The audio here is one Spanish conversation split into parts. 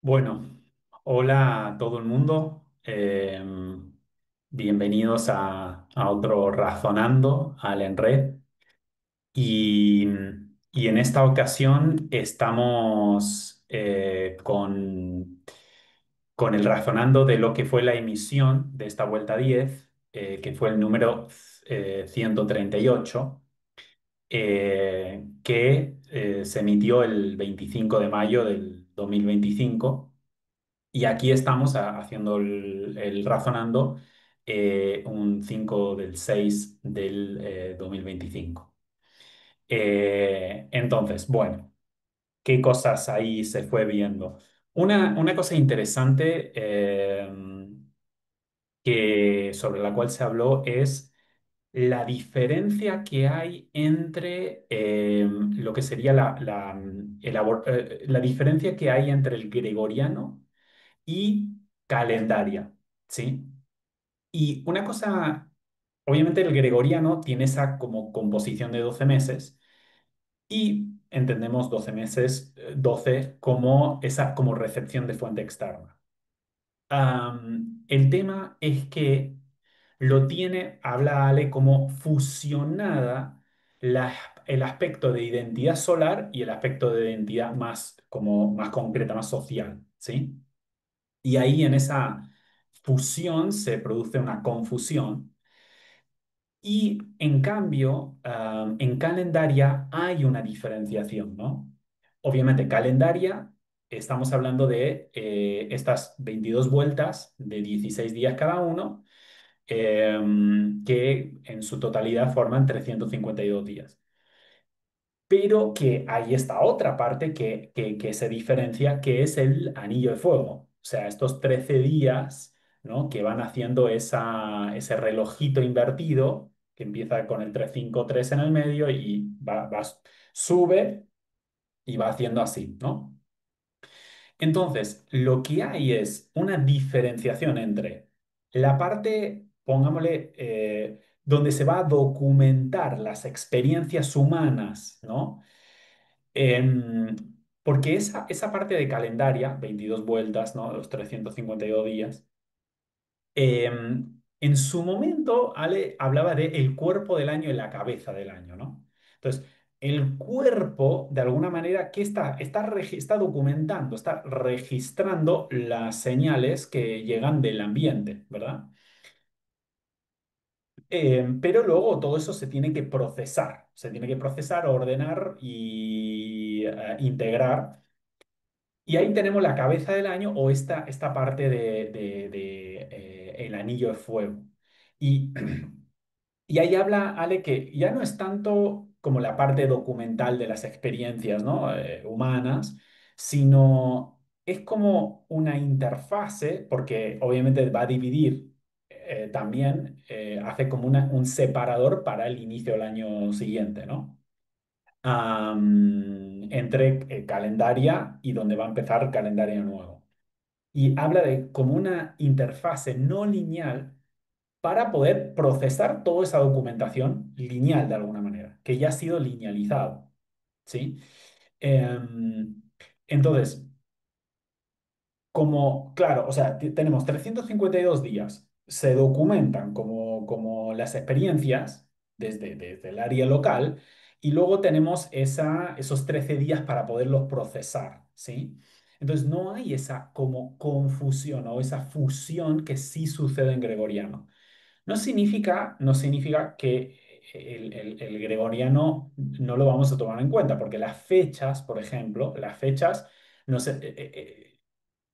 Bueno, hola a todo el mundo. Bienvenidos a otro Razonando al Enred. Y, y en esta ocasión estamos con el razonando de lo que fue la emisión de esta vuelta 10, que fue el número 138, que se emitió el 25 de mayo del 2025. Y aquí estamos haciendo el razonando un 5 del 6 del 2025. Entonces, bueno, ¿qué cosas ahí se fue viendo? Una cosa interesante sobre la cual se habló es la diferencia que hay entre lo que sería la diferencia que hay entre el gregoriano y calendaria, ¿sí? Y una cosa, obviamente el gregoriano tiene esa como composición de 12 meses y entendemos 12 meses, 12 como esa como recepción de fuente externa. El tema es que lo tiene, habla Ale, como fusionada la- el aspecto de identidad solar y el aspecto de identidad más, como, más concreta, más social, ¿sí? Y ahí en esa fusión se produce una confusión y en cambio en calendaria hay una diferenciación, ¿no? Obviamente calendaria, estamos hablando de estas 22 vueltas de 16 días cada uno, que en su totalidad forman 352 días. Pero que hay esta otra parte que se diferencia, que es el anillo de fuego. O sea, estos 13 días, ¿no? Que van haciendo ese relojito invertido, que empieza con el 353 en el medio y sube y va haciendo así, ¿no? Entonces, lo que hay es una diferenciación entre la parte, pongámosle, donde se va a documentar las experiencias humanas, ¿no? Em, Porque esa parte de calendaria, 22 vueltas, ¿no? Los 352 días, en su momento Ale hablaba de el cuerpo del año y la cabeza del año, ¿no? Entonces, el cuerpo, de alguna manera, ¿qué está documentando, está registrando las señales que llegan del ambiente, ¿verdad? Pero luego todo eso se tiene que procesar, ordenar y integrar. Y ahí tenemos la cabeza del año o esta parte de el anillo de fuego. Y, y ahí habla Ale que ya no es tanto como la parte documental de las experiencias, ¿no? Humanas, sino es como una interfase, porque obviamente va a dividir también, hace como un separador para el inicio del año siguiente, ¿no? Entre calendaria y donde va a empezar calendario nuevo. Y habla de como una interfase no lineal para poder procesar toda esa documentación lineal de alguna manera, que ya ha sido linealizado, ¿sí? Em, entonces, como, claro, o sea, tenemos 352 días, se documentan como las experiencias desde el área local y luego tenemos esos 13 días para poderlos procesar, ¿sí? Entonces no hay esa como confusión o esa fusión que sí sucede en gregoriano. No significa que el gregoriano no lo vamos a tomar en cuenta, porque las fechas, por ejemplo, las fechas no se,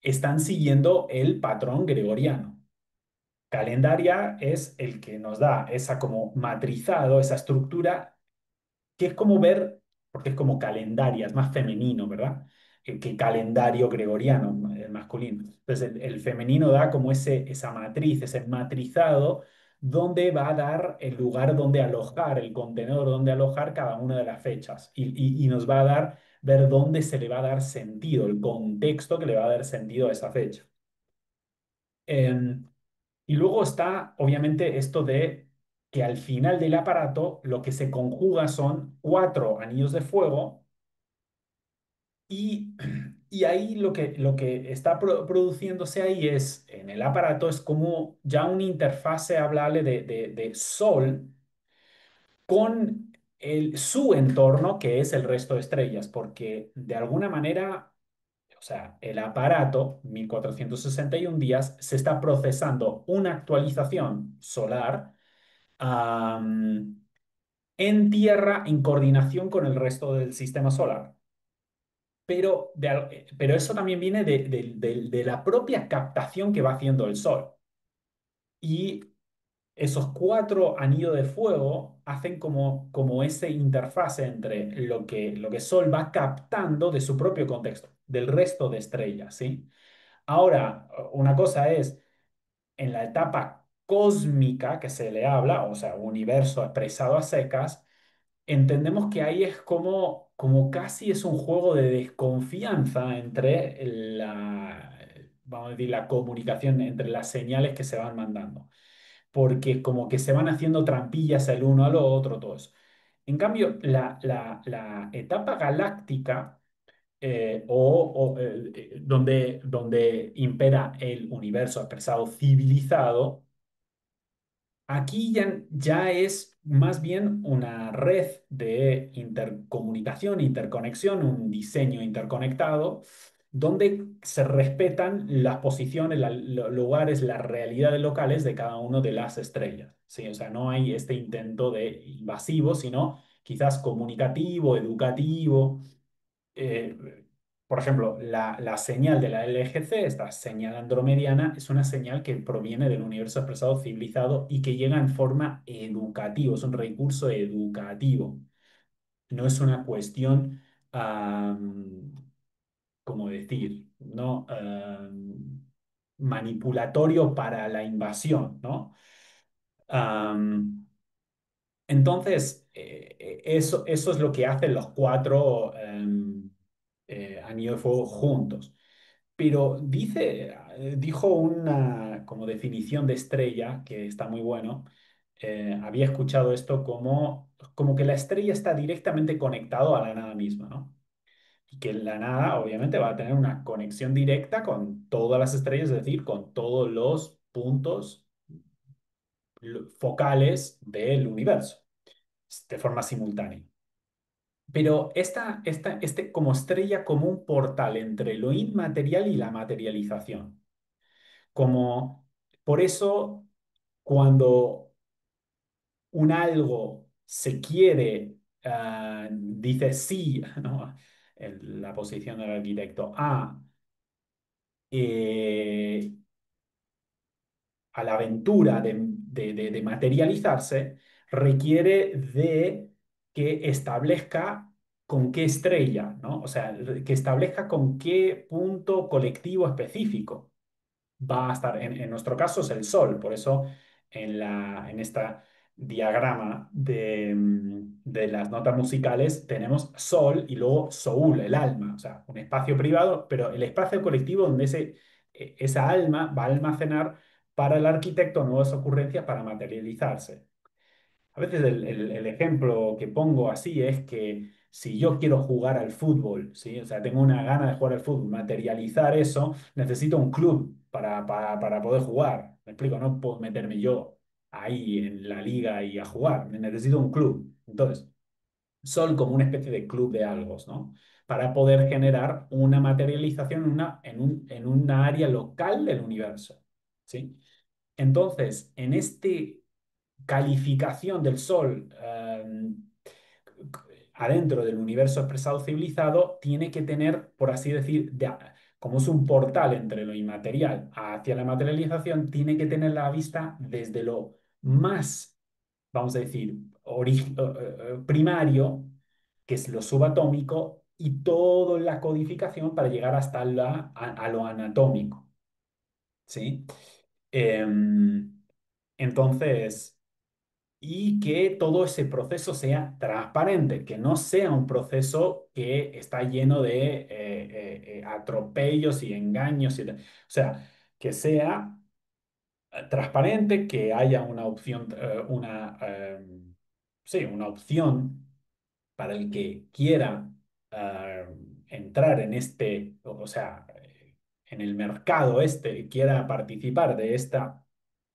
están siguiendo el patrón gregoriano. Calendaria es el que nos da esa como matrizado, esa estructura que es como ver, porque es como calendaria, es más femenino, ¿verdad? Que calendario gregoriano, el masculino. Entonces, el femenino da como esa matriz, ese matrizado, donde va a dar el lugar donde alojar, el contenedor donde alojar cada una de las fechas. Y nos va a dar, ver dónde se le va a dar sentido, el contexto que le va a dar sentido a esa fecha. Em, y luego está, obviamente, esto de que al final del aparato lo que se conjuga son cuatro anillos de fuego y Y ahí lo que está produciéndose ahí es, en el aparato, es como ya una interfase hablable de Sol con su entorno, que es el resto de estrellas, porque de alguna manera, o sea, el aparato, 1461 días, se está procesando una actualización solar en Tierra en coordinación con el resto del sistema solar. Pero eso también viene de la propia captación que va haciendo el Sol. Y esos cuatro anillos de fuego hacen como ese interfase entre lo que Sol va captando de su propio contexto, del resto de estrellas, ¿sí? Ahora, una cosa es en la etapa cósmica que se le habla, o sea, universo expresado a secas, entendemos que ahí es como casi es un juego de desconfianza entre vamos a decir, la comunicación, entre las señales que se van mandando, porque como que se van haciendo trampillas el uno al otro, todo eso. En cambio, la etapa galáctica, donde impera el universo expresado civilizado, aquí ya es más bien una red de intercomunicación, interconexión, un diseño interconectado, donde se respetan las posiciones, los lugares, las realidades locales de cada una de las estrellas. ¿Sí? O sea, no hay este intento de invasivo, sino quizás comunicativo, educativo. eh, por ejemplo, la señal de la LGC, esta señal andromediana, es una señal que proviene del universo expresado civilizado y que llega en forma educativa, es un recurso educativo. No es una cuestión, ¿cómo decir? ¿No? Manipulatorio para la invasión, ¿no? Am, entonces, eso es lo que hacen los cuatro anillos de fuego juntos. Pero dijo una como definición de estrella, que está muy bueno. Había escuchado esto como que la estrella está directamente conectado a la nada misma, ¿no? Y que la nada obviamente va a tener una conexión directa con todas las estrellas, es decir, con todos los puntos focales del universo, de forma simultánea. Pero este como estrella, como un portal entre lo inmaterial y la materialización. Como, por eso, cuando un algo se quiere, dice sí, ¿no? La posición del arquitecto, eh, a la aventura de materializarse, requiere de que establezca con qué estrella, ¿no? O sea, que establezca con qué punto colectivo específico va a estar. En nuestro caso es el Sol, por eso en esta diagrama de las notas musicales tenemos Sol y luego Soul, el alma, o sea, un espacio privado, pero el espacio colectivo donde esa alma va a almacenar para el arquitecto nuevas ocurrencias para materializarse. A veces el ejemplo que pongo así es que si yo quiero jugar al fútbol, ¿sí? O sea, tengo una gana de jugar al fútbol, materializar eso, necesito un club para poder jugar. Me explico, no puedo meterme yo ahí en la liga y a jugar, necesito un club. Entonces, son como una especie de club de algos, ¿no? Para poder generar una materialización en una área local del universo, ¿sí? Entonces, en este calificación del Sol adentro del universo expresado civilizado tiene que tener, por así decir, como es un portal entre lo inmaterial hacia la materialización, tiene que tener la vista desde lo más, vamos a decir, primario, que es lo subatómico, y toda la codificación para llegar hasta a lo anatómico. ¿Sí? Entonces, y que todo ese proceso sea transparente, que no sea un proceso que está lleno de atropellos y engaños. O sea, que sea transparente, que haya una opción, sí, una opción para el que quiera entrar en este, o sea, en el mercado este, quiera participar de esta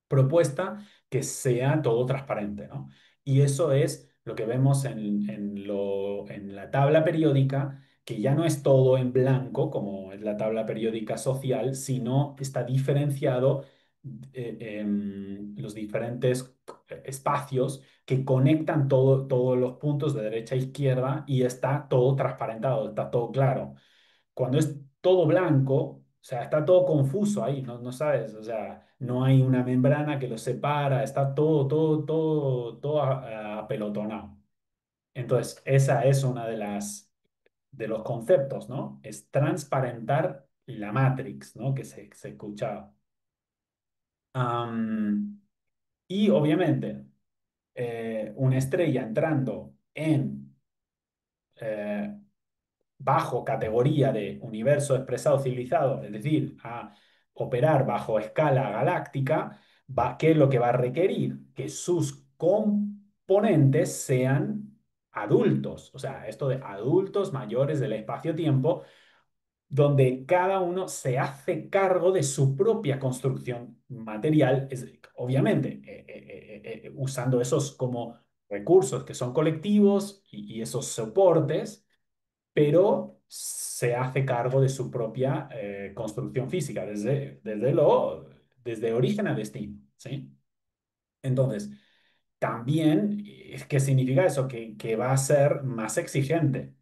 propuesta, que sea todo transparente, ¿no? Y eso es lo que vemos en la tabla periódica, que ya no es todo en blanco, como es la tabla periódica social, sino está diferenciado en los diferentes espacios que conectan todos los puntos de derecha a izquierda y está todo transparentado, está todo claro. Cuando es todo blanco, o sea, está todo confuso ahí, no sabes, o sea, no hay una membrana que lo separa, está todo apelotonado. Entonces, esa es una de los conceptos, ¿no? Es transparentar la matrix, ¿no? Que se escuchaba. Am, y obviamente, una estrella entrando en eh, bajo categoría de universo expresado civilizado, es decir, a operar bajo escala galáctica, ¿qué es lo que va a requerir? Que sus componentes sean adultos, o sea, esto de adultos mayores del espacio-tiempo, donde cada uno se hace cargo de su propia construcción material, obviamente, usando esos como recursos que son colectivos y esos soportes, pero se hace cargo de su propia construcción física, desde origen a destino, ¿sí? Entonces, también, ¿qué significa eso? Que va a ser más exigente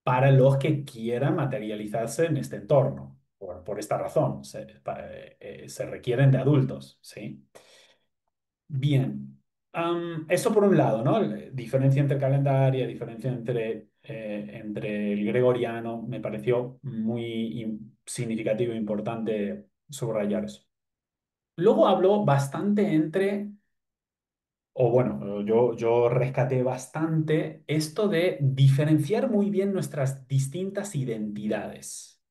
para los que quieran materializarse en este entorno. Por esta razón, se requieren de adultos, ¿sí? Bien. Eso por un lado, ¿no? Diferencia entre calendaria, diferencia entre el gregoriano, me pareció muy significativo e importante subrayar eso. Luego habló bastante o bueno, yo rescaté bastante esto de diferenciar muy bien nuestras distintas identidades,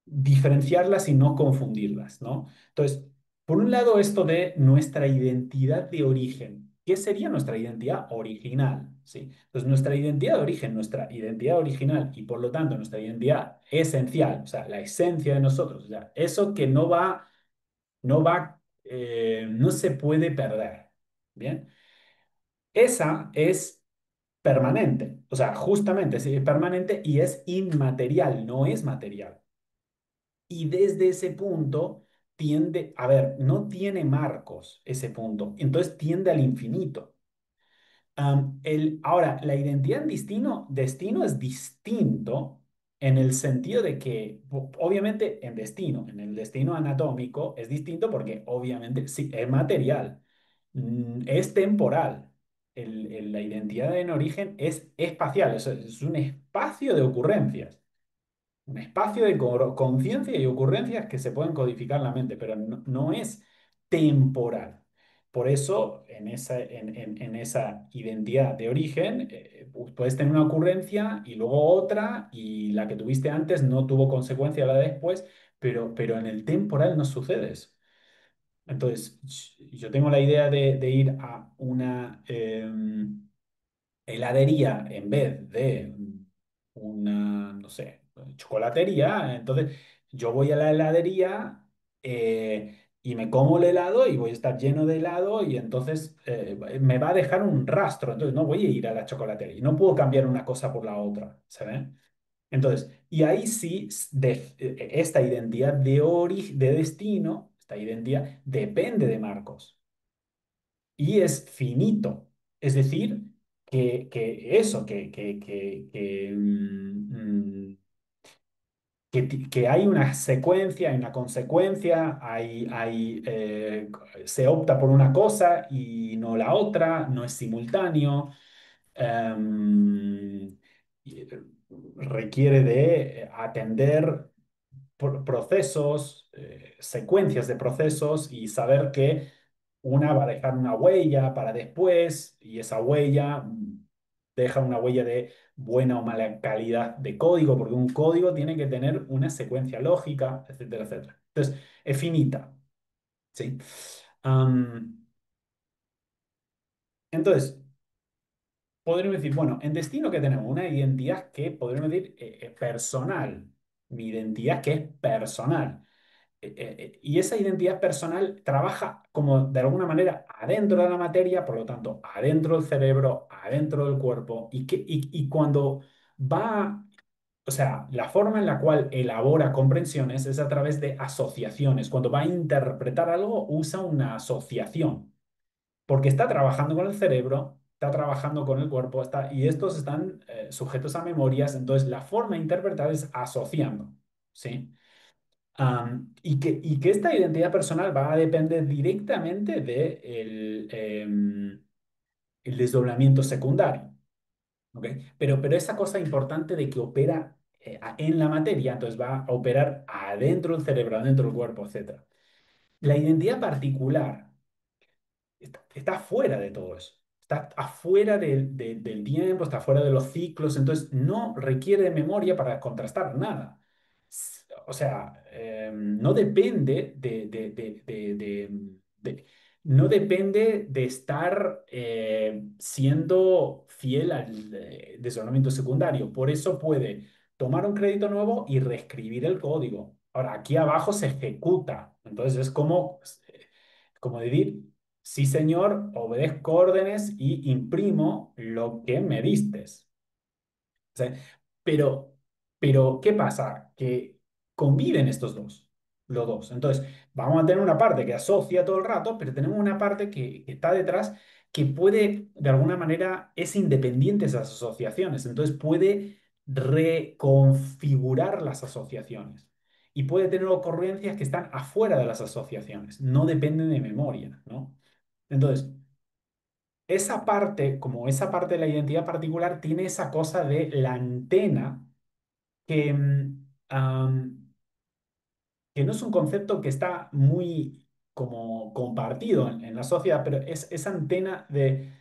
diferenciarlas y no confundirlas, ¿no? Entonces, por un lado, esto de nuestra identidad de origen. ¿Qué sería nuestra identidad original? ¿Sí? Entonces, nuestra identidad de origen, nuestra identidad original y por lo tanto nuestra identidad esencial, o sea, la esencia de nosotros, o sea, eso que no se puede perder. ¿Bien? Esa es permanente, o sea, justamente es permanente y es inmaterial, no es material. Y desde ese punto tiende, a ver, no tiene marcos ese punto, entonces tiende al infinito. Ahora, la identidad en destino es distinto en el sentido de que, obviamente, en el destino anatómico es distinto porque, obviamente, sí, es material, es temporal. La identidad en origen es espacial, es un espacio de ocurrencias. Un espacio de conciencia y ocurrencias que se pueden codificar en la mente, pero no es temporal. Por eso, en esa identidad de origen, puedes tener una ocurrencia y luego otra, y la que tuviste antes no tuvo consecuencia la de después, pero en el temporal no sucede eso. Entonces, yo tengo la idea de ir a una heladería en vez de una, no sé, chocolatería. Entonces, yo voy a la heladería y me como el helado y voy a estar lleno de helado y entonces me va a dejar un rastro. Entonces, no voy a ir a la chocolatería y no puedo cambiar una cosa por la otra, ¿sabes? Entonces, y ahí sí, esta identidad de destino, esta identidad depende de Marcos y es finito. Es decir, que eso, que hay una secuencia, hay una consecuencia, se opta por una cosa y no la otra, no es simultáneo. em, y, Requiere de atender procesos, secuencias de procesos y saber que una va a dejar una huella para después y esa huella deja una huella de buena o mala calidad de código, porque un código tiene que tener una secuencia lógica, etcétera, etcétera. Entonces, es finita, ¿sí? Am, entonces, podríamos decir, bueno, en destino que tenemos una identidad que podríamos decir personal, mi identidad que es personal. Y esa identidad personal trabaja como de alguna manera adentro de la materia, por lo tanto, adentro del cerebro, adentro del cuerpo, y cuando va, o sea, la forma en la cual elabora comprensiones es a través de asociaciones. Cuando va a interpretar algo, usa una asociación porque está trabajando con el cerebro, está trabajando con el cuerpo, y estos están sujetos a memorias, entonces la forma de interpretar es asociando, ¿sí? Y que esta identidad personal va a depender directamente del el desdoblamiento secundario, ¿ok? Pero esa cosa importante de que opera en la materia, entonces va a operar adentro del cerebro, adentro del cuerpo, etcétera. La identidad particular está fuera de todo eso. Está afuera del tiempo, está fuera de los ciclos, entonces no requiere de memoria para contrastar nada. O sea, no depende no depende de estar siendo fiel al desdoblamiento secundario. Por eso puede tomar un crédito nuevo y reescribir el código. Ahora, aquí abajo se ejecuta. Entonces es como decir, sí, señor, obedezco órdenes y imprimo lo que me distes. O sea, pero, pero, ¿qué pasa? Que conviven estos dos, los dos. Entonces, vamos a tener una parte que asocia todo el rato, pero tenemos una parte que está detrás que puede, de alguna manera, es independiente de esas asociaciones. Entonces, puede reconfigurar las asociaciones. Y puede tener ocurrencias que están afuera de las asociaciones, no dependen de memoria, ¿no? Entonces, esa parte, como esa parte de la identidad particular, tiene esa cosa de la antena que, que no es un concepto que está muy como compartido en la sociedad, pero es esa antena de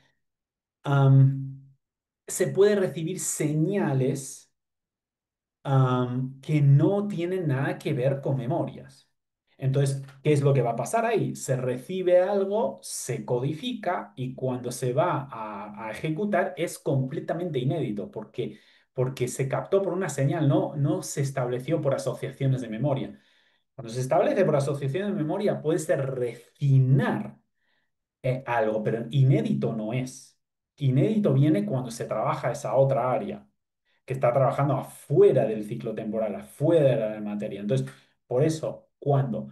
se puede recibir señales que no tienen nada que ver con memorias. Entonces, ¿qué es lo que va a pasar ahí? Se recibe algo, se codifica y cuando se va a ejecutar es completamente inédito porque se captó por una señal, no se estableció por asociaciones de memoria. Cuando se establece por asociación de memoria puede ser refinar algo, pero inédito no es. Inédito viene cuando se trabaja esa otra área que está trabajando afuera del ciclo temporal, afuera de la materia. Entonces, por eso, cuando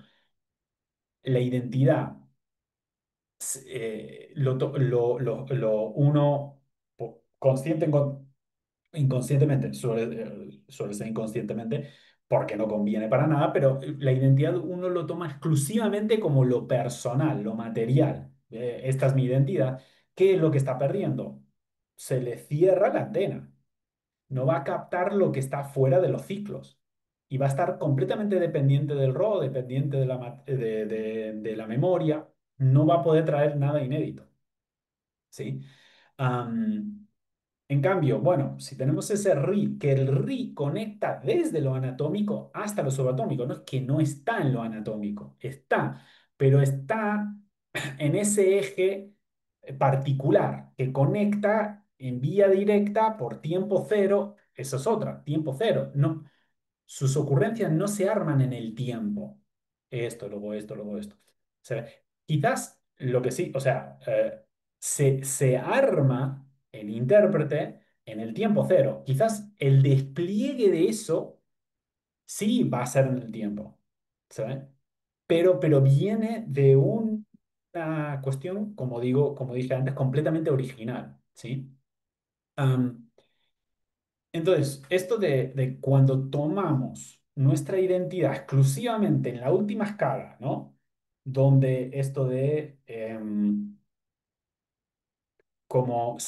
la identidad uno consciente, inconscientemente, suele ser inconscientemente, porque no conviene para nada, pero la identidad uno lo toma exclusivamente como lo personal, lo material. Esta es mi identidad. ¿Qué es lo que está perdiendo? Se le cierra la antena, no va a captar lo que está fuera de los ciclos y va a estar completamente dependiente del RAW, dependiente de la memoria, no va a poder traer nada inédito, ¿sí? Am, en cambio, bueno, si tenemos ese RI, que el RI conecta desde lo anatómico hasta lo subatómico, no es que no está en lo anatómico, está, pero está en ese eje particular que conecta en vía directa por tiempo cero, eso es otra, tiempo cero. No, sus ocurrencias no se arman en el tiempo. Esto, luego esto. O sea, quizás lo que sí, o sea, se arma el intérprete en el tiempo cero. Quizás el despliegue de eso sí va a ser en el tiempo, ¿sabes? Pero viene de una cuestión, como digo, como dije antes, completamente original, ¿sí? Am, entonces, esto de cuando tomamos nuestra identidad exclusivamente en la última escala, ¿no? Donde esto de como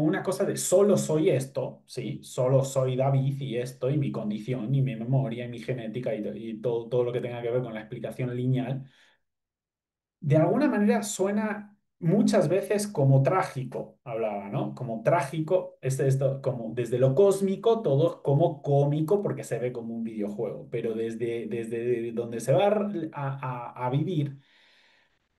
una cosa de solo soy esto, ¿sí? Solo soy David y esto, y mi condición, y mi memoria, y mi genética, y todo lo que tenga que ver con la explicación lineal, de alguna manera suena muchas veces como trágico, hablaba, ¿no? Como trágico, esto, como desde lo cósmico, todo es como cómico porque se ve como un videojuego, pero desde donde se va a vivir,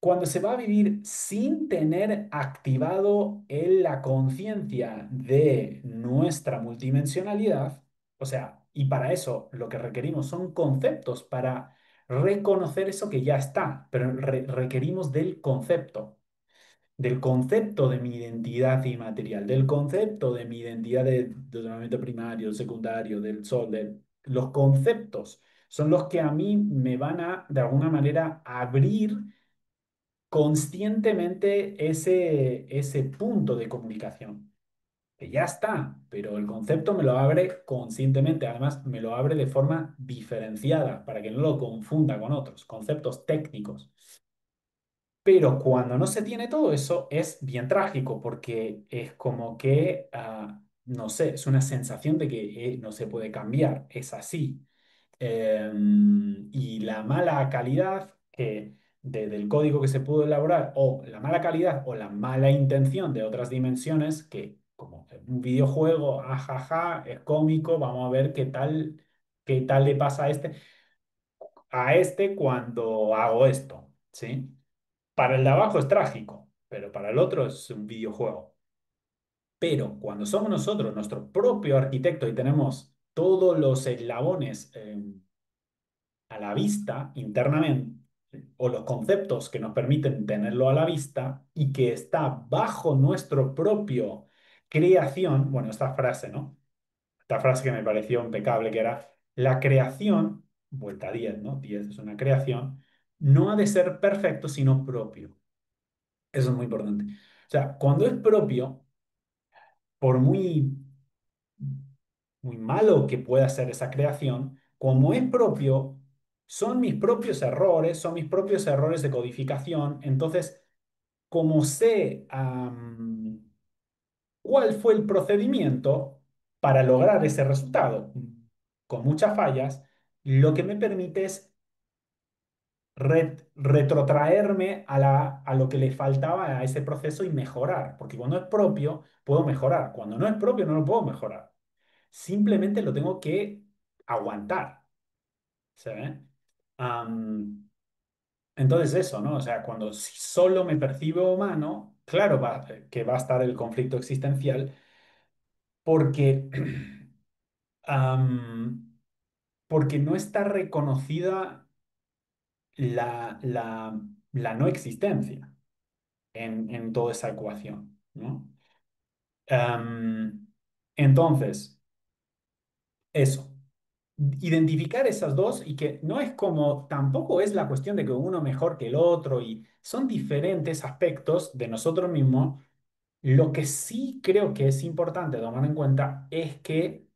Cuando se va a vivir sin tener activado la conciencia de nuestra multidimensionalidad, o sea, y para eso lo que requerimos son conceptos para reconocer eso que ya está, pero requerimos del concepto de mi identidad inmaterial, del concepto de mi identidad de ordenamiento primario, secundario, del sol, los conceptos son los que a mí me van a, de alguna manera, abrir conscientemente ese punto de comunicación, que ya está, pero el concepto me lo abre conscientemente, además me lo abre de forma diferenciada para que no lo confunda con otros conceptos técnicos. Pero cuando no se tiene todo eso es bien trágico porque es como que, no sé, es una sensación de que no se puede cambiar, es así. Y la mala calidad del código que se pudo elaborar, o la mala calidad o la mala intención de otras dimensiones, que como un videojuego, ajaja, es cómico, vamos a ver qué tal le pasa a este cuando hago esto, ¿sí? Para el de abajo es trágico, pero para el otro es un videojuego. Pero cuando somos nosotros nuestro propio arquitecto y tenemos todos los eslabones a la vista internamente, o los conceptos que nos permiten tenerlo a la vista y que está bajo nuestro propio creación, bueno, esta frase, ¿no? Esta frase que me pareció impecable, que era, la creación, vuelta a 10, ¿no? 10 es una creación, no ha de ser perfecto, sino propio. Eso es muy importante. O sea, cuando es propio, por muy malo que pueda ser esa creación, como es propio, son mis propios errores, son mis propios errores de codificación. Entonces, como sé cuál fue el procedimiento para lograr ese resultado, con muchas fallas, lo que me permite es retrotraerme a lo que le faltaba a ese proceso y mejorar, porque cuando es propio, puedo mejorar. Cuando no es propio, no lo puedo mejorar. Simplemente lo tengo que aguantar. ¿Se ve? Am, entonces eso, ¿no? O sea, cuando si solo me percibo humano, claro que va a estar el conflicto existencial porque, am, porque no está reconocida la no existencia en toda esa ecuación, ¿no? Am, entonces, eso. Identificar esas dos y que no es como, tampoco es la cuestión de que uno mejor que el otro y son diferentes aspectos de nosotros mismos. Lo que sí creo que es importante tomar en cuenta es que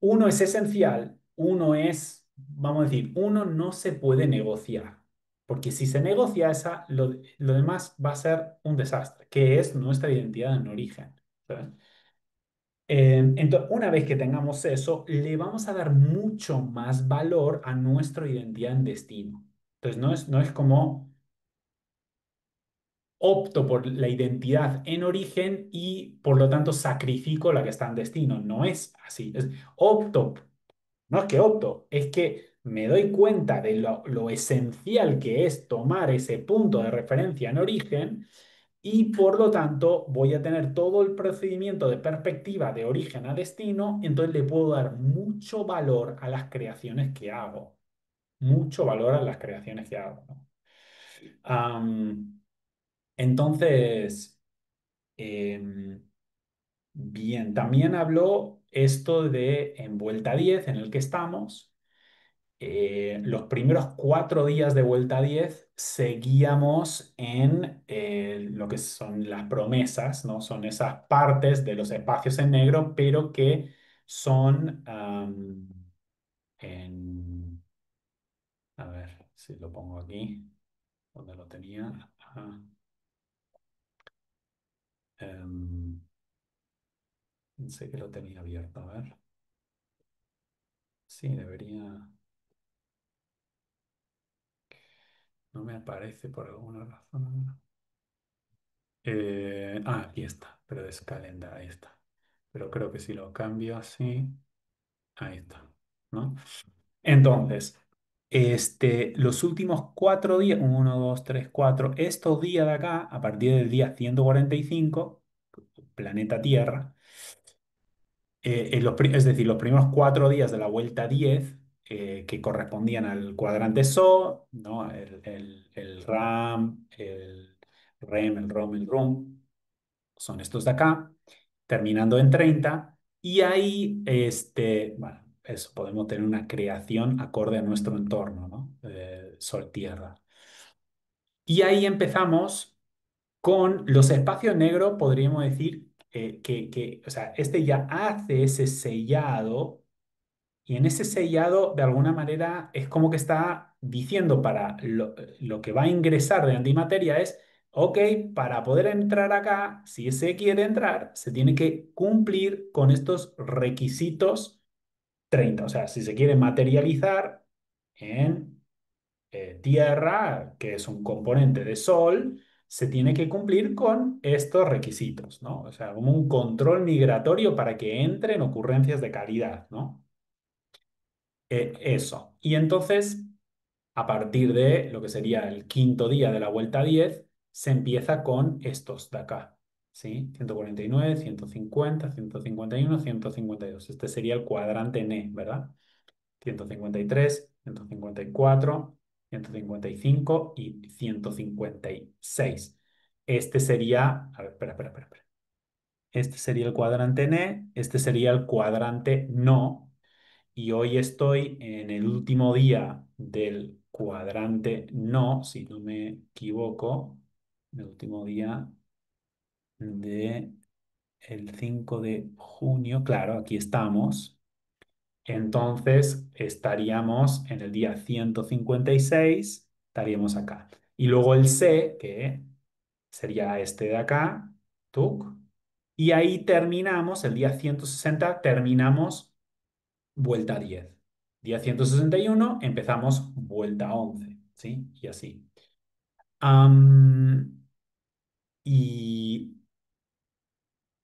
uno es esencial, uno es, vamos a decir, uno no se puede negociar, porque si se negocia lo demás va a ser un desastre, que es nuestra identidad en origen. ¿Sabes? Entonces, una vez que tengamos eso, le vamos a dar mucho más valor a nuestra identidad en destino. Entonces, no es como opto por la identidad en origen y por lo tanto sacrifico la que está en destino. No es así. Es opto, no es que opto, es que me doy cuenta de lo esencial que es tomar ese punto de referencia en origen y por lo tanto voy a tener todo el procedimiento de perspectiva de origen a destino, entonces le puedo dar mucho valor a las creaciones que hago, mucho valor a las creaciones que hago, ¿no? Am, entonces, em, bien, también habló esto de en vuelta 10 en el que estamos. Los primeros 4 días de vuelta 10 seguíamos en lo que son las promesas, ¿no? Son esas partes de los espacios en negro, pero que son a ver si lo pongo aquí, donde lo tenía. Ajá. Em, Pensé que lo tenía abierto, a ver. Sí, debería. No me aparece por alguna razón. Aquí está, pero es calendar, ahí está. Pero creo que si lo cambio así, ahí está, ¿no? Entonces, Los últimos 4 días, uno, dos, tres, cuatro, estos días de acá, a partir del día 145, planeta Tierra, es decir, los primeros 4 días de la vuelta 10, que correspondían al cuadrante Sol, ¿no? El RAM, el REM, el ROM, el RUM, son estos de acá, terminando en 30, y ahí, bueno, eso, podemos tener una creación acorde a nuestro entorno, ¿no? Sol-Tierra. Y ahí empezamos con los espacios negros, podríamos decir o sea, ya hace ese sellado, y en ese sellado, de alguna manera, es como que está diciendo para lo que va a ingresar de antimateria es, ok, para poder entrar acá, si se quiere entrar, se tiene que cumplir con estos requisitos 30. O sea, si se quiere materializar en Tierra, que es un componente de Sol, se tiene que cumplir con estos requisitos, ¿no? O sea, como un control migratorio para que entren ocurrencias de calidad, ¿no? Eso. Y entonces, a partir de lo que sería el quinto día de la vuelta 10, se empieza con estos de acá, ¿sí? 149, 150, 151, 152. Este sería el cuadrante NE, ¿verdad? 153, 154, 155 y 156. Este sería, a ver, espera, espera, espera, espera. Este sería el cuadrante NE, este sería el cuadrante NO, y hoy estoy en el último día del cuadrante NO, si no me equivoco, el último día de el 5 de junio, claro, aquí estamos. Entonces estaríamos en el día 156, estaríamos acá. Y luego el C, que sería este de acá, tuk, y ahí terminamos, el día 160 terminamos vuelta 10. Día 161 empezamos vuelta 11, ¿sí? Y así. Am, y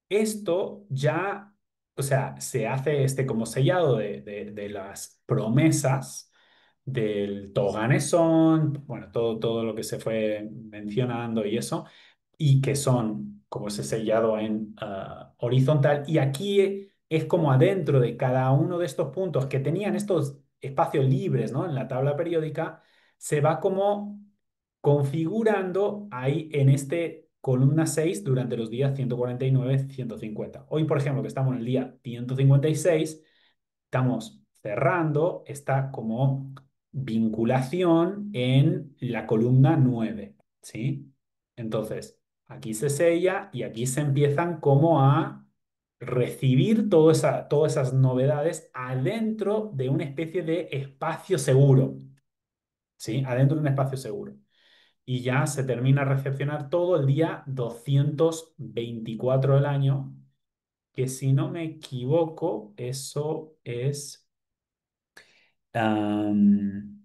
esto ya, o sea, se hace como sellado de las promesas del Toganesón, bueno, todo lo que se fue mencionando y eso, y que son como ese sellado en horizontal. Y aquí es como adentro de cada uno de estos puntos que tenían estos espacios libres, ¿no? En la tabla periódica, se va como configurando ahí en este columna 6 durante los días 149, 150. Hoy, por ejemplo, que estamos en el día 156, estamos cerrando esta como vinculación en la columna 9, ¿sí? Entonces, aquí se sella y aquí se empiezan como a recibir todas esas novedades adentro de una especie de espacio seguro, ¿sí? Adentro de un espacio seguro. Y ya se termina a recepcionar todo el día 224 del año, que si no me equivoco, eso es... am,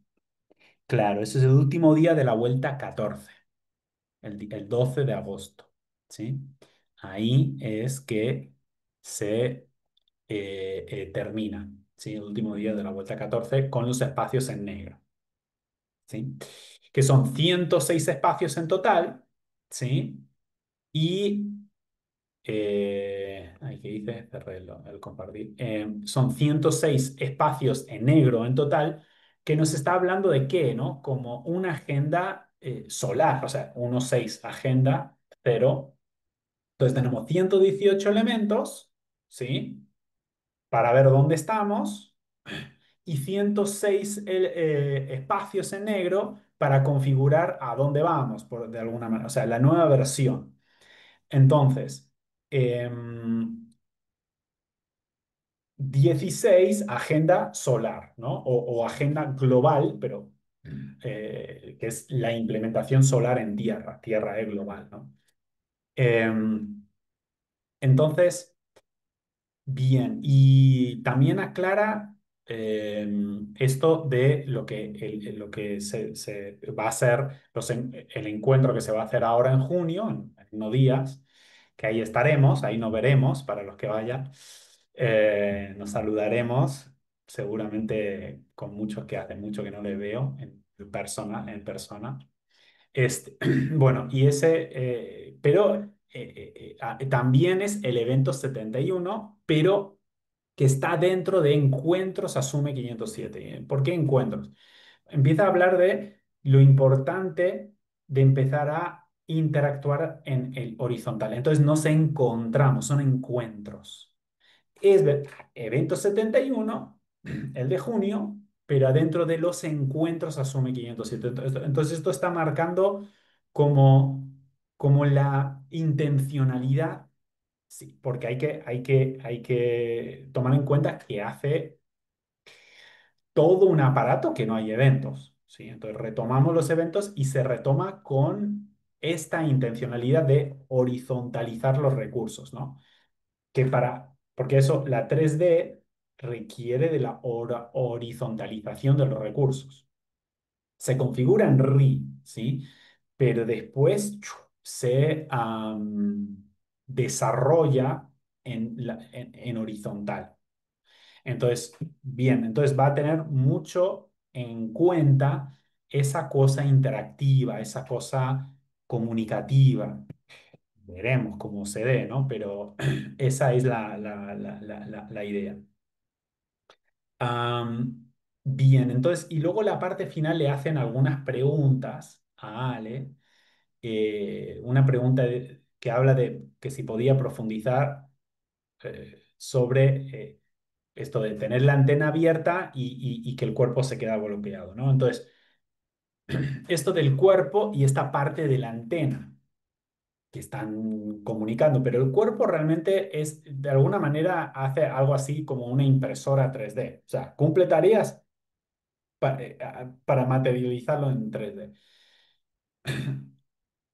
claro, ese es el último día de la vuelta 14, el 12 de agosto, ¿sí? Ahí es que se termina, ¿sí? El último día de la vuelta 14 con los espacios en negro, ¿sí? Que son 106 espacios en total, ¿sí? Y ahí que dice, cerré el compartir. Son 106 espacios en negro en total, que nos está hablando de qué, ¿no? Como una agenda solar, o sea, 1,6 agenda cero. Entonces tenemos 118 elementos, ¿sí? Para ver dónde estamos, y 106 espacios en negro para configurar a dónde vamos, de alguna manera, o sea, la nueva versión. Entonces, 16 agenda solar, ¿no? O agenda global, pero que es la implementación solar en Tierra. Tierra es global, ¿no? Entonces, bien, y también aclara esto de lo que se va a hacer, el encuentro que se va a hacer ahora en junio, en unos días, que ahí estaremos, ahí nos veremos para los que vayan, nos saludaremos. seguramente con muchos que hace mucho que no le veo en persona. Este, bueno, y ese, pero también es el evento 71 pero que está dentro de Encuentros Asume 507. ¿Por qué Encuentros? Empieza a hablar de lo importante de empezar a interactuar en el horizontal. Entonces, nos encontramos, son encuentros. Es evento 71 el de junio, pero adentro de los encuentros asume 507. Entonces, esto está marcando como, como la intencionalidad, sí, porque hay que tomar en cuenta que hace todo un aparato que no hay eventos, ¿sí? Entonces, retomamos los eventos y se retoma con esta intencionalidad de horizontalizar los recursos, ¿no? Porque eso, la 3D requiere de la horizontalización de los recursos. Se configura en RI, ¿sí? Pero después se desarrolla en horizontal. Entonces, bien, entonces va a tener mucho en cuenta esa cosa interactiva, esa cosa comunicativa. Veremos cómo se dé, ¿no? Pero esa es la idea. Bien, entonces, y luego la parte final le hacen algunas preguntas a Ale. Una pregunta que habla de que si podía profundizar sobre esto de tener la antena abierta y que el cuerpo se queda bloqueado, ¿no? Entonces, esto del cuerpo y esta parte de la antena que están comunicando, pero el cuerpo realmente es, de alguna manera, hace algo así como una impresora 3D. O sea, cumple tareas para materializarlo en 3D.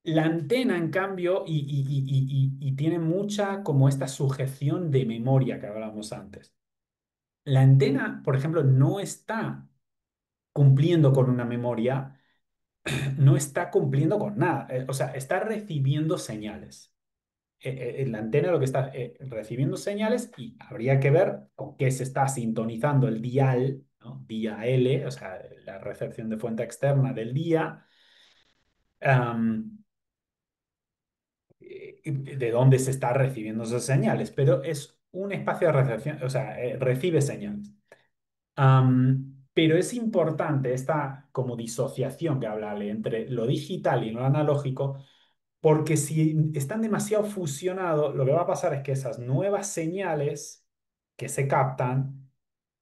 La antena, en cambio, y tiene mucha como esta sujeción de memoria que hablábamos antes. La antena, por ejemplo, no está cumpliendo con una memoria, no está cumpliendo con nada. O sea, está recibiendo señales. La antena lo que está recibiendo señales y habría que ver con qué se está sintonizando el dial, ¿no? Día L, o sea, la recepción de fuente externa del día, am, de dónde se está recibiendo esas señales, pero es un espacio de recepción, o sea, recibe señales. Pero es importante esta como disociación que habla Ale entre lo digital y lo analógico, porque si están demasiado fusionados, lo que va a pasar es que esas nuevas señales que se captan,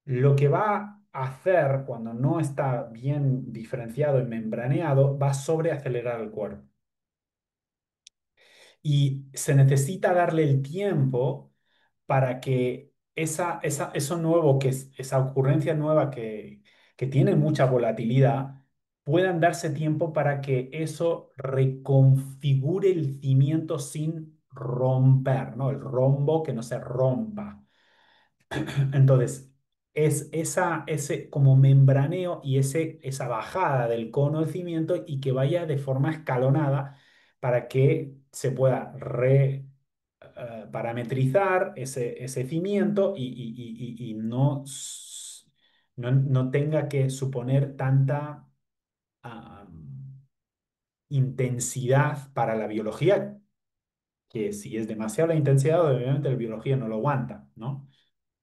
lo que va a hacer cuando no está bien diferenciado y membraneado, va a sobreacelerar el cuerpo. Y se necesita darle el tiempo para que eso nuevo, esa ocurrencia nueva que tiene mucha volatilidad, puedan darse tiempo para que eso reconfigure el cimiento sin romper, ¿no? El rombo que no se rompa. Entonces, es ese como membraneo y esa bajada del cono de cimiento y que vaya de forma escalonada para que se pueda parametrizar ese cimiento y no tenga que suponer tanta ah, intensidad para la biología, que si es demasiada la intensidad, obviamente la biología no lo aguanta, ¿no?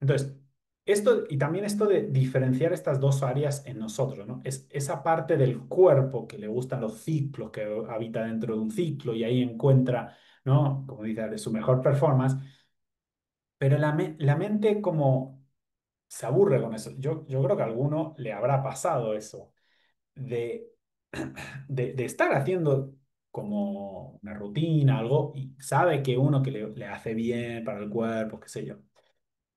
Entonces, esto, y también esto de diferenciar estas dos áreas en nosotros, ¿no? Es esa parte del cuerpo que le gustan los ciclos, que habita dentro de un ciclo y ahí encuentra, ¿no? Como dice, de su mejor performance, pero la mente como se aburre con eso. Yo creo que a alguno le habrá pasado eso, de, de estar haciendo como una rutina, algo, y sabe que uno que le hace bien para el cuerpo, qué sé yo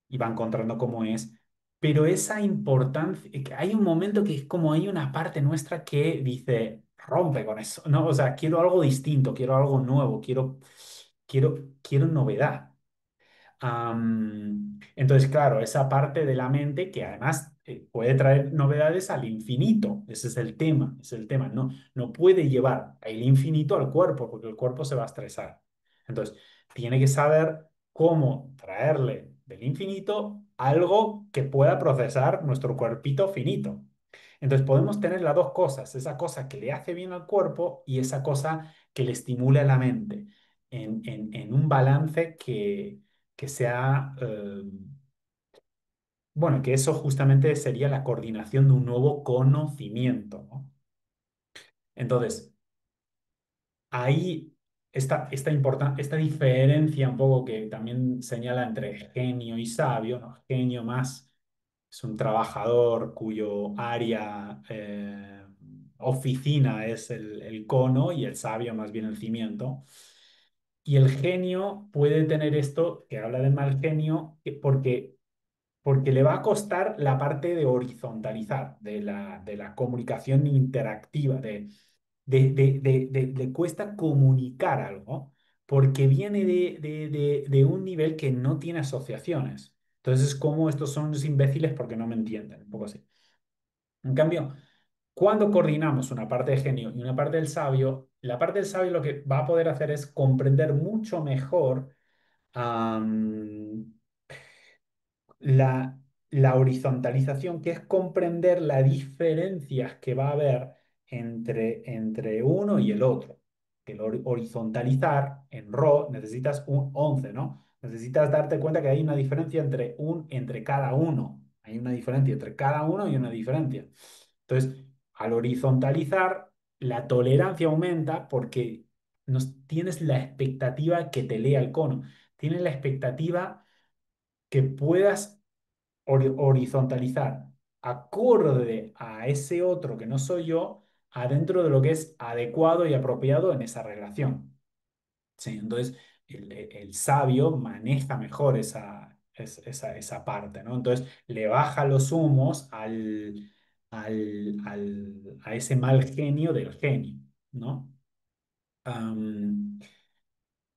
y va encontrando cómo es. Pero esa importancia, que hay un momento que es como hay una parte nuestra que dice, rompe con eso, ¿no? O sea, quiero algo distinto, quiero algo nuevo, quiero novedad. Entonces, claro, esa parte de la mente que además puede traer novedades al infinito, ese es el tema, es el tema. No puede llevar el infinito al cuerpo porque el cuerpo se va a estresar. Entonces, tiene que saber cómo traerle del infinito algo que pueda procesar nuestro cuerpito finito. Entonces podemos tener las dos cosas, esa cosa que le hace bien al cuerpo y esa cosa que le estimula la mente, en un balance que sea, bueno, que eso justamente sería la coordinación de un nuevo conocimiento, ¿no? Entonces, ahí esta diferencia un poco que también señala entre genio y sabio, ¿no? Genio más es un trabajador cuyo área, oficina es el cono y el sabio más bien el cimiento. Y el genio puede tener esto que habla de mal genio porque le va a costar la parte de horizontalizar, de la comunicación interactiva, le cuesta comunicar algo, porque viene de un nivel que no tiene asociaciones. Entonces es como estos son los imbéciles porque no me entienden, un poco así. En cambio, cuando coordinamos una parte de genio y una parte del sabio, la parte del sabio lo que va a poder hacer es comprender mucho mejor la, la horizontalización, que es comprender las diferencias que va a haber entre uno y el otro. Que el horizontalizar en RO necesitas un 11, ¿no? Necesitas darte cuenta que hay una diferencia entre cada uno. Hay una diferencia entre cada uno y una diferencia. Entonces, al horizontalizar, la tolerancia aumenta porque tienes la expectativa que te lea el cono. Tienes la expectativa que puedas horizontalizar acorde a ese otro que no soy yo, adentro de lo que es adecuado y apropiado en esa relación. Sí, entonces el sabio maneja mejor esa parte, ¿no? Entonces le baja los humos a ese mal genio del genio, ¿no? Am,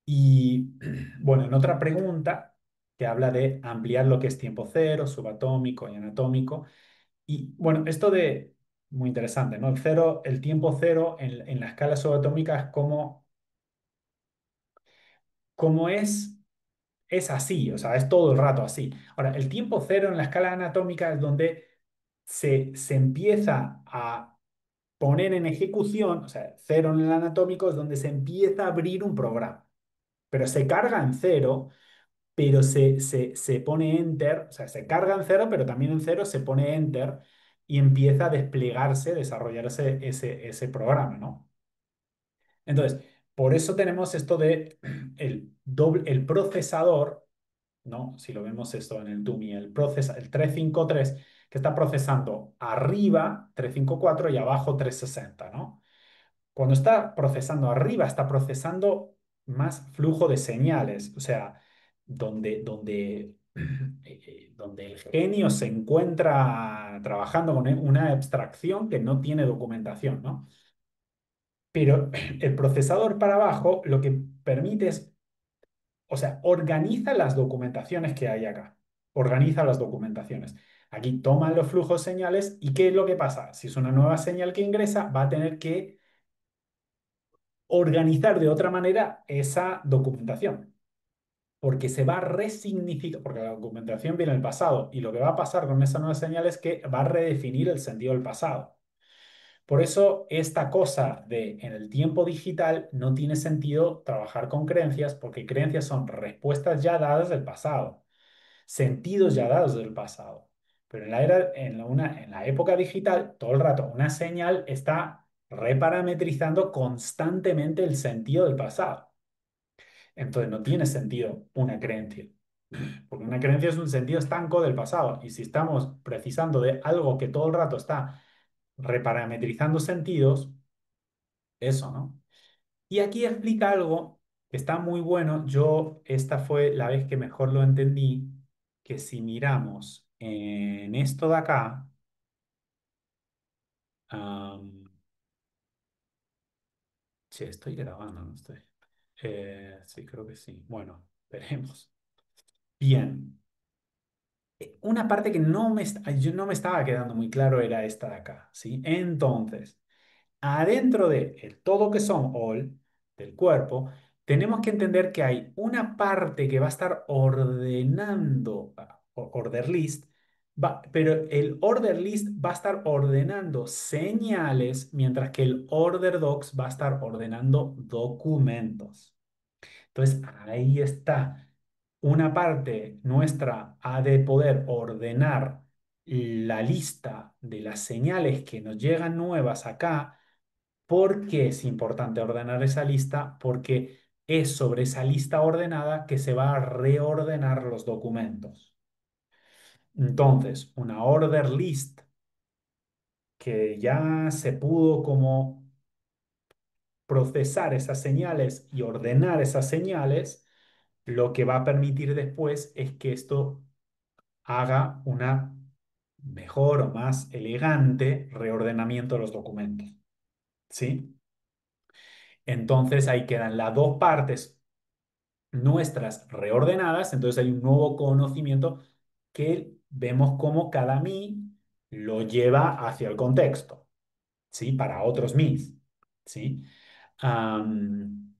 y bueno, en otra pregunta que habla de ampliar lo que es tiempo cero, subatómico y anatómico. Y bueno, muy interesante, ¿no? El tiempo cero en la escala subatómica es como es así, o sea, es todo el rato así. Ahora, el tiempo cero en la escala anatómica es donde se empieza a poner en ejecución, o sea, cero en el anatómico es donde se empieza a abrir un programa, pero se carga en cero, pero se pone enter, o sea, se carga en cero, pero también en cero se pone enter y empieza a desplegarse, desarrollarse ese programa, ¿no? Entonces, por eso tenemos esto de el procesador, ¿no? Si lo vemos esto en el DUMI, el 353 que está procesando arriba 354 y abajo 360, ¿no? Cuando está procesando arriba, está procesando más flujo de señales, o sea, donde el genio se encuentra trabajando con una abstracción que no tiene documentación, ¿no? Pero el procesador para abajo lo que permite es, o sea, organiza las documentaciones que hay acá. Organiza las documentaciones. Aquí toman los flujos señales y ¿qué es lo que pasa? Si es una nueva señal que ingresa, va a tener que organizar de otra manera esa documentación. Porque se va a resignificar, porque la documentación viene del pasado y lo que va a pasar con esa nueva señal es que va a redefinir el sentido del pasado. Por eso esta cosa de en el tiempo digital no tiene sentido trabajar con creencias porque creencias son respuestas ya dadas del pasado, sentidos ya dados del pasado. Pero en la época digital, todo el rato, una señal está reparametrizando constantemente el sentido del pasado. Entonces no tiene sentido una creencia, porque una creencia es un sentido estanco del pasado. Y si estamos precisando de algo que todo el rato está reparametrizando sentidos, eso, ¿no? Y aquí explica algo que está muy bueno. Esta fue la vez que mejor lo entendí, que si miramos en esto de acá, am, sí, estoy grabando, no estoy. Sí, creo que sí. Bueno, veremos. Bien. Una parte que yo no me estaba quedando muy claro era esta de acá, ¿sí? Entonces, adentro de el todo que son all del cuerpo, tenemos que entender que hay una parte que va a estar ordenando. order list, pero el order list va a estar ordenando señales, mientras que el order docs va a estar ordenando documentos. Entonces, ahí está. Una parte nuestra ha de poder ordenar la lista de las señales que nos llegan nuevas acá. ¿Por qué es importante ordenar esa lista? Porque es sobre esa lista ordenada que se va a reordenar los documentos. Entonces, una order list que ya se pudo como procesar esas señales y ordenar esas señales, lo que va a permitir después es que esto haga una mejor o más elegante reordenamiento de los documentos. ¿Sí? Entonces ahí quedan las dos partes nuestras reordenadas, entonces hay un nuevo conocimiento que vemos cómo cada mi lo lleva hacia el contexto, ¿sí? Para otros mis, ¿sí? Am,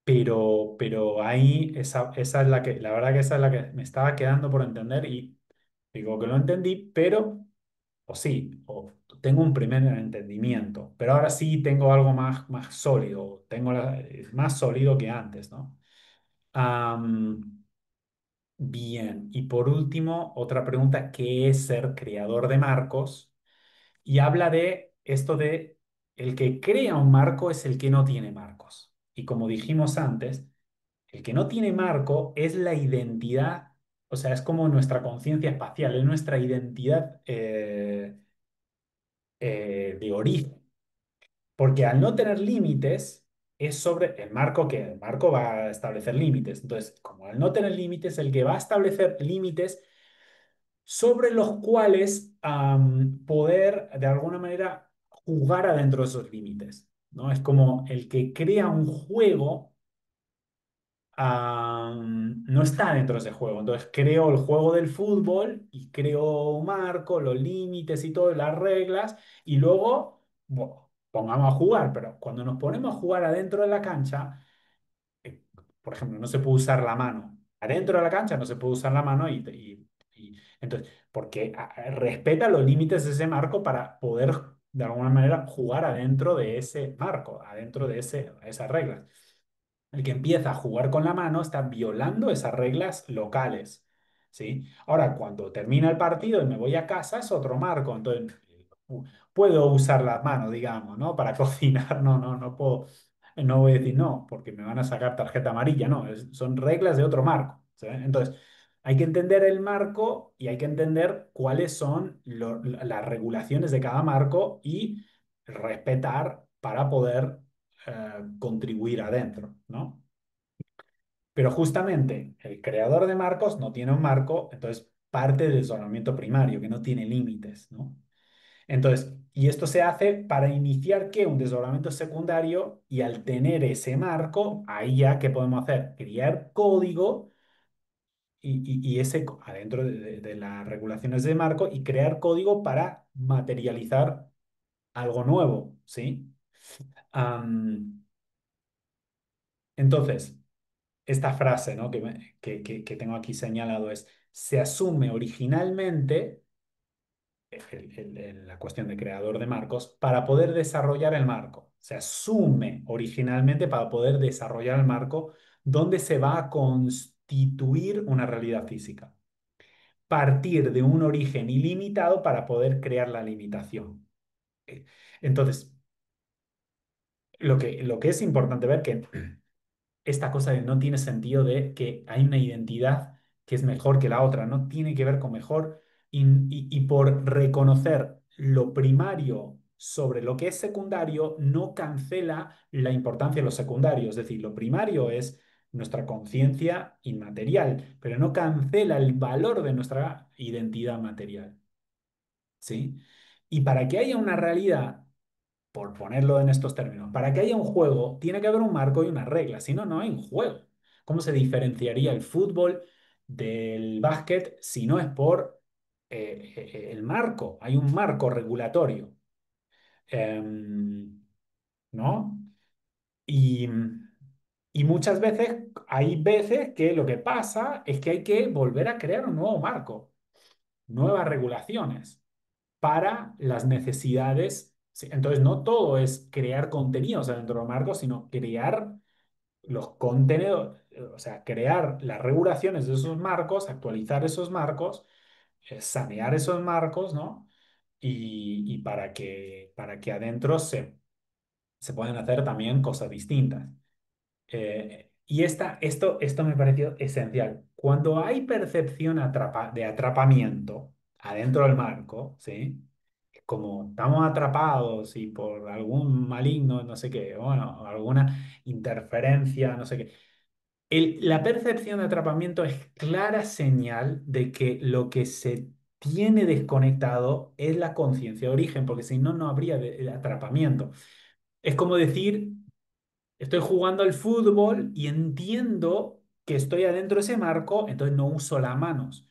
pero ahí esa es la que, la verdad que esa es la que me estaba quedando por entender y digo que lo entendí, pero, o sí, o tengo un primer entendimiento, pero ahora sí tengo algo más sólido, tengo más sólido que antes, ¿no? Am, bien, y por último, otra pregunta, ¿qué es ser creador de marcos? Y habla de esto de el que crea un marco es el que no tiene marcos. Y como dijimos antes, el que no tiene marco es la identidad, o sea, es como nuestra conciencia espacial, es nuestra identidad de origen. Porque al no tener límites, es sobre el marco que el marco va a establecer límites. Entonces, como al no tener límites, el que va a establecer límites sobre los cuales poder de alguna manera jugar adentro de esos límites, ¿no? Es como el que crea un juego no está dentro de ese juego. Entonces creo el juego del fútbol y creo un marco, los límites y todas las reglas y luego pongamos a jugar, pero cuando nos ponemos a jugar adentro de la cancha, eh, por ejemplo, no se puede usar la mano. Adentro de la cancha no se puede usar la mano entonces, porque respeta los límites de ese marco para poder de alguna manera jugar adentro de ese marco, adentro de esas reglas. El que empieza a jugar con la mano está violando esas reglas locales, ¿sí? Ahora, cuando termina el partido y me voy a casa, es otro marco. Entonces, puedo usar la mano, digamos, ¿no? Para cocinar, no puedo, no voy a decir no, porque me van a sacar tarjeta amarilla, no, son reglas de otro marco, ¿sí? Entonces, hay que entender el marco y hay que entender cuáles son las regulaciones de cada marco y respetar para poder contribuir adentro, ¿no? Pero justamente el creador de marcos no tiene un marco, entonces parte del desdoblamiento primario, que no tiene límites, ¿no? Entonces, y esto se hace para iniciar ¿qué? Un desdoblamiento secundario y al tener ese marco, ahí ya, ¿qué podemos hacer? Crear código y adentro de las regulaciones de marco y crear código para materializar algo nuevo, ¿sí? Am, entonces, esta frase, ¿no? que tengo aquí señalado es, se asume originalmente la cuestión de creador de marcos para poder desarrollar el marco. Se asume originalmente para poder desarrollar el marco donde se va a constituir una realidad física. Partir de un origen ilimitado para poder crear la limitación. Eh, Entonces, lo que es importante ver que esta cosa de no tiene sentido de que hay una identidad que es mejor que la otra, no tiene que ver con mejor y por reconocer lo primario sobre lo que es secundario, no cancela la importancia de lo secundario, es decir, lo primario es nuestra conciencia inmaterial, pero no cancela el valor de nuestra identidad material, ¿sí? Y para que haya una realidad por ponerlo en estos términos, para que haya un juego, tiene que haber un marco y una regla, si no, no hay un juego. ¿Cómo se diferenciaría el fútbol del básquet si no es por el marco? Hay un marco regulatorio, ¿no? Y, Y muchas veces, hay veces que lo que pasa es que hay que volver a crear un nuevo marco, nuevas regulaciones para las necesidades. Sí, entonces, no todo es crear contenidos dentro del marco, sino crear los contenidos, o sea, crear las regulaciones de esos marcos, actualizar esos marcos, sanear esos marcos, ¿no? Y para que adentro se puedan hacer también cosas distintas. Y esto me pareció esencial. Cuando hay percepción de atrapamiento adentro del marco, ¿sí? Como estamos atrapados y por algún maligno, no sé qué, bueno, alguna interferencia, no sé qué. La percepción de atrapamiento es clara señal de que lo que se tiene desconectado es la conciencia de origen, porque si no, no habría atrapamiento. Es como decir, estoy jugando al fútbol y entiendo que estoy adentro de ese marco, entonces no uso las manos,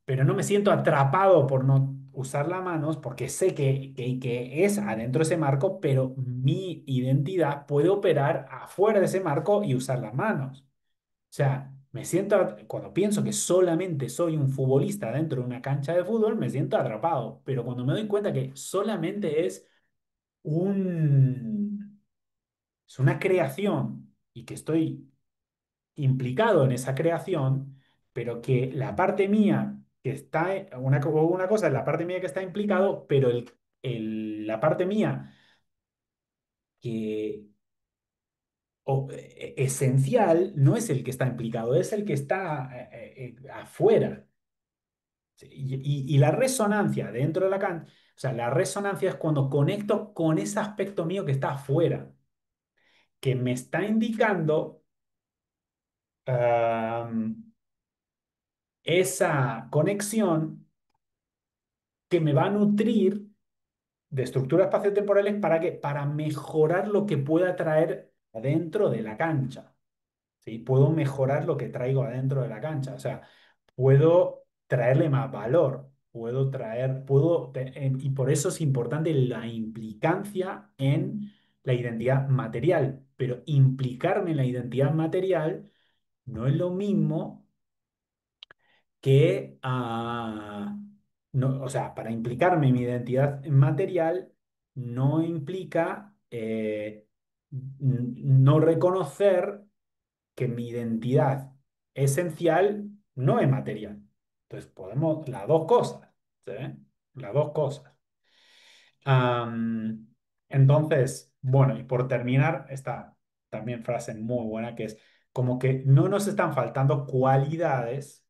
pero no me siento atrapado por no usar las manos porque sé que es adentro de ese marco, pero mi identidad puede operar afuera de ese marco y usar las manos. O sea, me siento, cuando pienso que solamente soy un futbolista dentro de una cancha de fútbol, me siento atrapado, pero cuando me doy cuenta que solamente un, es una creación y que estoy implicado en esa creación, pero que la parte mía que está, una cosa es la parte mía que está implicado, pero la parte mía que esencial no es el que está implicado, es el que está afuera. Sí, y la resonancia dentro de o sea, la resonancia es cuando conecto con ese aspecto mío que está afuera, que me está indicando esa conexión que me va a nutrir de estructuras espaciotemporales para que, para mejorar lo que pueda traer adentro de la cancha. ¿Sí? Puedo mejorar lo que traigo adentro de la cancha. O sea, puedo traerle más valor, y por eso es importante la implicancia en la identidad material. Pero implicarme en la identidad material no es lo mismo que, no, o sea, para implicarme en mi identidad material no implica no reconocer que mi identidad esencial no es material. Entonces, podemos, las dos cosas, ¿sí? Las dos cosas. Am, entonces, bueno, y por terminar, esta también frase muy buena que es como que no nos están faltando cualidades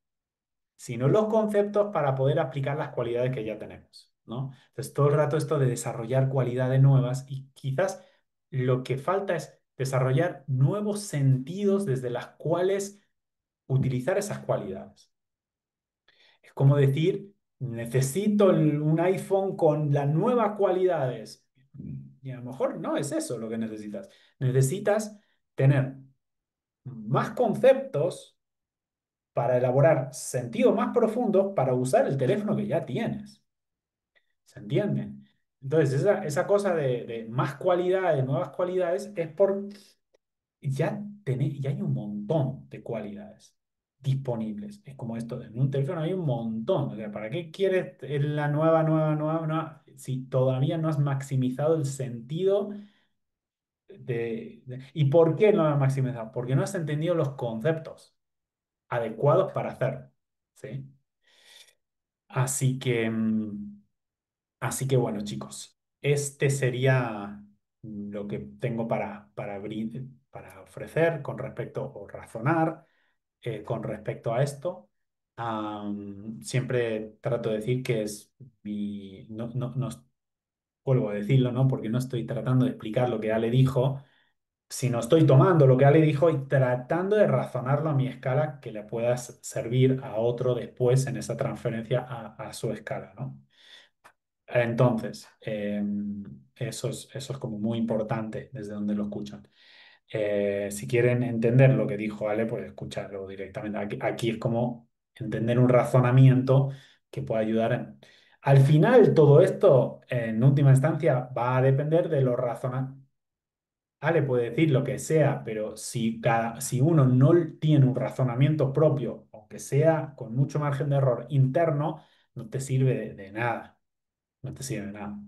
sino los conceptos para poder aplicar las cualidades que ya tenemos, ¿no? Entonces, todo el rato esto de desarrollar cualidades nuevas y quizás lo que falta es desarrollar nuevos sentidos desde las cuales utilizar esas cualidades. Es como decir, necesito un iPhone con las nuevas cualidades. Y a lo mejor no es eso lo que necesitas. Necesitas tener más conceptos para elaborar sentidos más profundos para usar el teléfono que ya tienes. ¿Se entiende? Entonces, esa cosa de más cualidades, nuevas cualidades, es por ya hay un montón de cualidades disponibles. Es como esto, en un teléfono hay un montón. O sea, ¿para qué quieres la nueva, si todavía no has maximizado el sentido ¿Y por qué no lo has maximizado? Porque no has entendido los conceptos adecuados para hacerlo. ¿Sí? Así que, así que bueno, chicos, este sería lo que tengo para ofrecer con respecto o razonar con respecto a esto. Siempre trato de decir que es no vuelvo a decirlo, ¿no? Porque no estoy tratando de explicar lo que Ale dijo, sino estoy tomando lo que Ale dijo y tratando de razonarlo a mi escala que le pueda servir a otro después en esa transferencia a su escala, ¿no? Entonces, eso es como muy importante desde donde lo escuchan. Si quieren entender lo que dijo Ale, pues escucharlo directamente. Aquí es como entender un razonamiento que pueda ayudar. Al final, todo esto, en última instancia, va a depender de lo razonamiento. Ale puede decir lo que sea, pero si uno no tiene un razonamiento propio, aunque sea con mucho margen de error interno, no te sirve de nada. No te sirve de nada.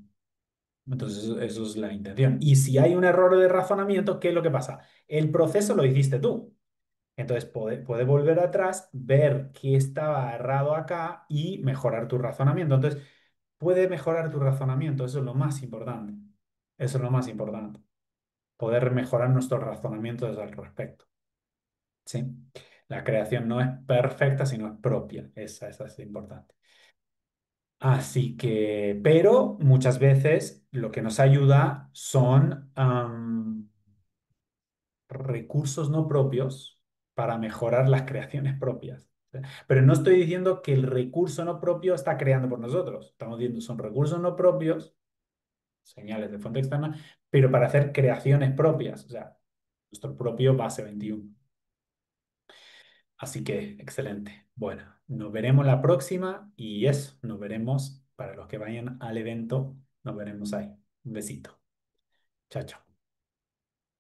Entonces, eso es la intención. Y si hay un error de razonamiento, ¿qué es lo que pasa? El proceso lo hiciste tú. Entonces, puede volver atrás, ver qué estaba errado acá y mejorar tu razonamiento. Entonces, puede mejorar tu razonamiento. Eso es lo más importante. Eso es lo más importante. Poder mejorar nuestros razonamientos al respecto. ¿Sí? La creación no es perfecta, sino es propia. Esa es importante. Así que, pero muchas veces lo que nos ayuda son recursos no propios para mejorar las creaciones propias. Pero no estoy diciendo que el recurso no propio está creando por nosotros. Estamos diciendo son recursos no propios, señales de fuente externa, pero para hacer creaciones propias, o sea, nuestro propio base 21. Así que, excelente. Bueno, nos veremos la próxima y eso, nos veremos para los que vayan al evento, nos veremos ahí. Un besito. Chao, chao.